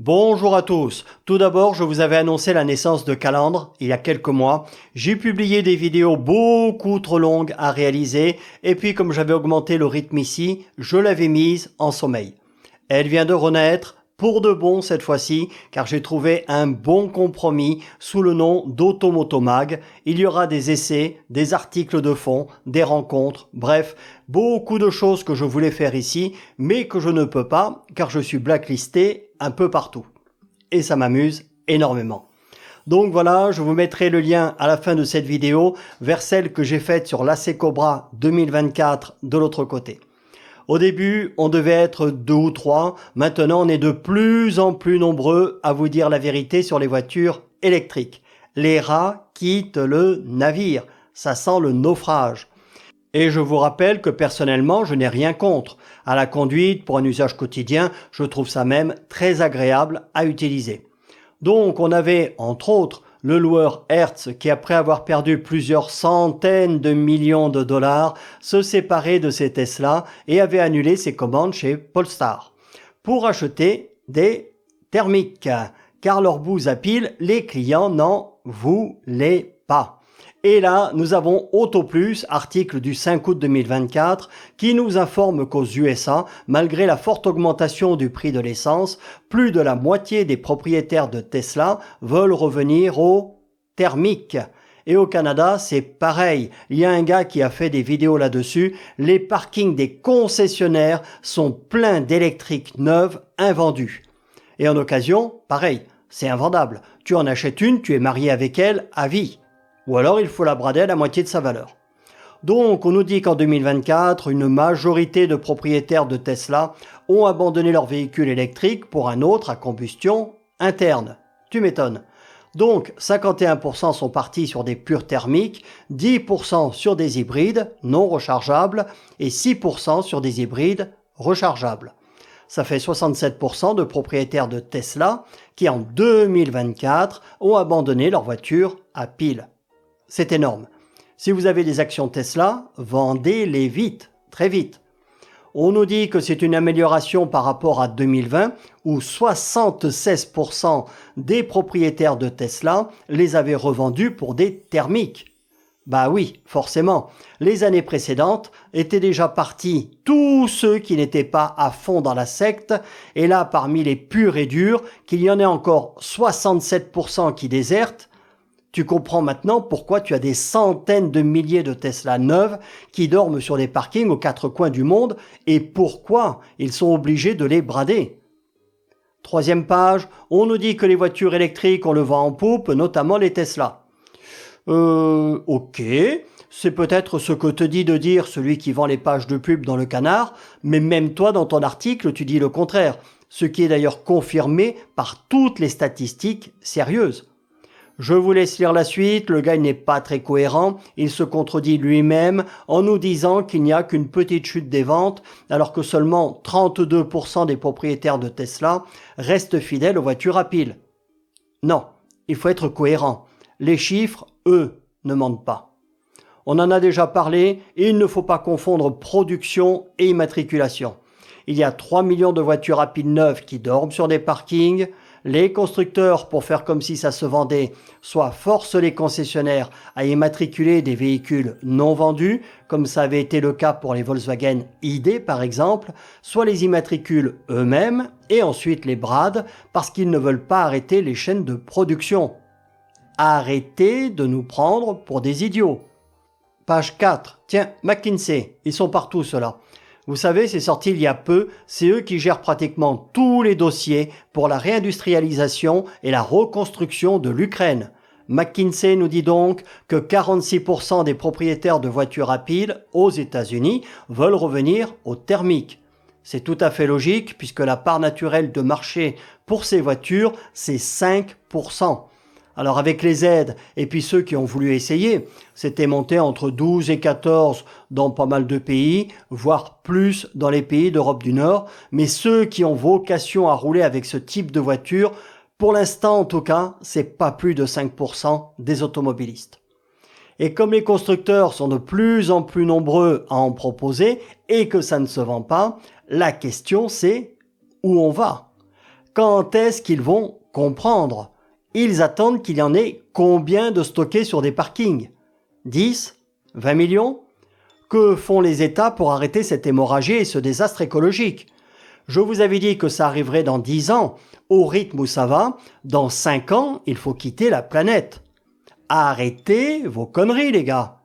Bonjour à tous. Tout d'abord, je vous avais annoncé la naissance de Calandre il y a quelques mois. J'ai publié des vidéos beaucoup trop longues à réaliser et puis comme j'avais augmenté le rythme ici, je l'avais mise en sommeil. Elle vient de renaître pour de bon cette fois-ci car j'ai trouvé un bon compromis sous le nom d'Automotomag. Il y aura des essais, des articles de fond, des rencontres, bref, beaucoup de choses que je voulais faire ici mais que je ne peux pas car je suis blacklisté un peu partout. Et ça m'amuse énormément. Donc voilà, je vous mettrai le lien à la fin de cette vidéo vers celle que j'ai faite sur l'AC Cobra 2024 de l'autre côté. Au début, on devait être 2 ou 3. Maintenant, on est de plus en plus nombreux à vous dire la vérité sur les voitures électriques. Les rats quittent le navire. Ça sent le naufrage. Et je vous rappelle que personnellement, je n'ai rien contre. À la conduite, pour un usage quotidien, je trouve ça même très agréable à utiliser. Donc, on avait, entre autres, le loueur Hertz qui, après avoir perdu plusieurs centaines de millions de dollars, se séparait de ses Tesla et avait annulé ses commandes chez Polestar pour acheter des thermiques, car leur bouse à pile, les clients n'en voulaient pas. Et là, nous avons AutoPlus, article du 5 août 2024, qui nous informe qu'aux USA, malgré la forte augmentation du prix de l'essence, plus de la moitié des propriétaires de Tesla veulent revenir au thermique. Et au Canada, c'est pareil. Il y a un gars qui a fait des vidéos là-dessus. Les parkings des concessionnaires sont pleins d'électriques neuves invendues. Et en occasion, pareil, c'est invendable. Tu en achètes une, tu es marié avec elle à vie. Ou alors il faut la brader à la moitié de sa valeur. Donc on nous dit qu'en 2024, une majorité de propriétaires de Tesla ont abandonné leur véhicule électrique pour un autre à combustion interne. Tu m'étonnes. Donc 51% sont partis sur des purs thermiques, 10% sur des hybrides non rechargeables et 6% sur des hybrides rechargeables. Ça fait 67% de propriétaires de Tesla qui en 2024 ont abandonné leur voiture à pile. C'est énorme. Si vous avez des actions Tesla, vendez-les vite, très vite. On nous dit que c'est une amélioration par rapport à 2020 où 76% des propriétaires de Tesla les avaient revendus pour des thermiques. Bah oui, forcément. Les années précédentes étaient déjà partis tous ceux qui n'étaient pas à fond dans la secte et là parmi les purs et durs qu'il y en ait encore 67% qui désertent. Tu comprends maintenant pourquoi tu as des centaines de milliers de Tesla neuves qui dorment sur des parkings aux quatre coins du monde et pourquoi ils sont obligés de les brader. Troisième page, on nous dit que les voitures électriques, on le vend en poupe, notamment les Tesla. Ok, c'est peut-être ce que te dit de dire celui qui vend les pages de pub dans le Canard, mais même toi dans ton article, tu dis le contraire, ce qui est d'ailleurs confirmé par toutes les statistiques sérieuses. Je vous laisse lire la suite, le gars n'est pas très cohérent, il se contredit lui-même en nous disant qu'il n'y a qu'une petite chute des ventes alors que seulement 32% des propriétaires de Tesla restent fidèles aux voitures à pile. Non, il faut être cohérent. Les chiffres, eux, ne mentent pas. On en a déjà parlé et il ne faut pas confondre production et immatriculation. Il y a 3 millions de voitures à pile neuves qui dorment sur des parkings. Les constructeurs, pour faire comme si ça se vendait, soit forcent les concessionnaires à immatriculer des véhicules non vendus, comme ça avait été le cas pour les Volkswagen ID par exemple, soit les immatriculent eux-mêmes et ensuite les bradent parce qu'ils ne veulent pas arrêter les chaînes de production. Arrêtez de nous prendre pour des idiots. Page 4. Tiens, McKinsey, ils sont partout ceux-là. Vous savez, c'est sorti il y a peu, c'est eux qui gèrent pratiquement tous les dossiers pour la réindustrialisation et la reconstruction de l'Ukraine. McKinsey nous dit donc que 46% des propriétaires de voitures à pile aux États-Unis veulent revenir au thermique. C'est tout à fait logique puisque la part naturelle de marché pour ces voitures, c'est 5%. Alors avec les aides et puis ceux qui ont voulu essayer, c'était monté entre 12 et 14 dans pas mal de pays, voire plus dans les pays d'Europe du Nord. Mais ceux qui ont vocation à rouler avec ce type de voiture, pour l'instant en tout cas, c'est pas plus de 5% des automobilistes. Et comme les constructeurs sont de plus en plus nombreux à en proposer et que ça ne se vend pas, la question c'est où on va ? Quand est-ce qu'ils vont comprendre? Ils attendent qu'il y en ait combien de stockés sur des parkings? 10? 20 millions? Que font les États pour arrêter cette hémorragie et ce désastre écologique? Je vous avais dit que ça arriverait dans 10 ans. Au rythme où ça va, dans 5 ans, il faut quitter la planète. Arrêtez vos conneries, les gars.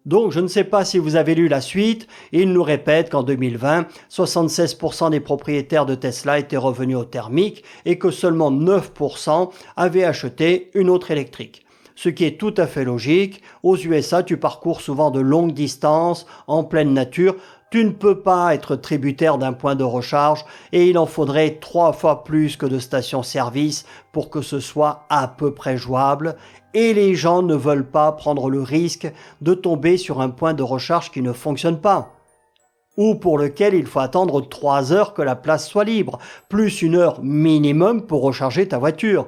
Donc, je ne sais pas si vous avez lu la suite. Il nous répète qu'en 2020, 76% des propriétaires de Tesla étaient revenus au thermique et que seulement 9% avaient acheté une autre électrique. Ce qui est tout à fait logique. Aux USA, tu parcours souvent de longues distances, en pleine nature. Tu ne peux pas être tributaire d'un point de recharge et il en faudrait 3 fois plus que de stations-service pour que ce soit à peu près jouable. Et les gens ne veulent pas prendre le risque de tomber sur un point de recharge qui ne fonctionne pas, ou pour lequel il faut attendre 3 heures que la place soit libre, plus 1 heure minimum pour recharger ta voiture.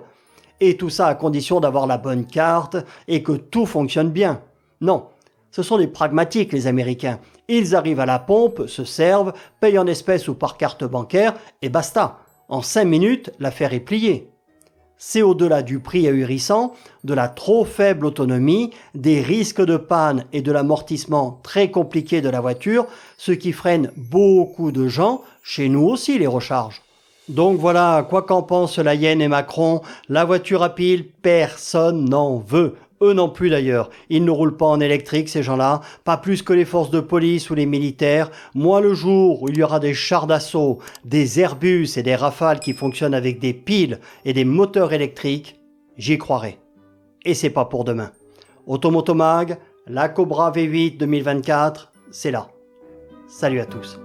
Et tout ça à condition d'avoir la bonne carte et que tout fonctionne bien. Non, ce sont des pragmatiques les Américains. Ils arrivent à la pompe, se servent, payent en espèces ou par carte bancaire et basta. En 5 minutes, l'affaire est pliée. C'est au-delà du prix ahurissant, de la trop faible autonomie, des risques de panne et de l'amortissement très compliqué de la voiture, ce qui freine beaucoup de gens, chez nous aussi les recharges. Donc voilà, quoi qu'en pensent la Hyène et Macron, la voiture à pile, personne n'en veut. Eux non plus d'ailleurs. Ils ne roulent pas en électrique, ces gens-là, pas plus que les forces de police ou les militaires. Moi, le jour où il y aura des chars d'assaut, des Airbus et des Rafales qui fonctionnent avec des piles et des moteurs électriques, j'y croirai. Et c'est pas pour demain. Automotomag, la Cobra V8 2024, c'est là. Salut à tous.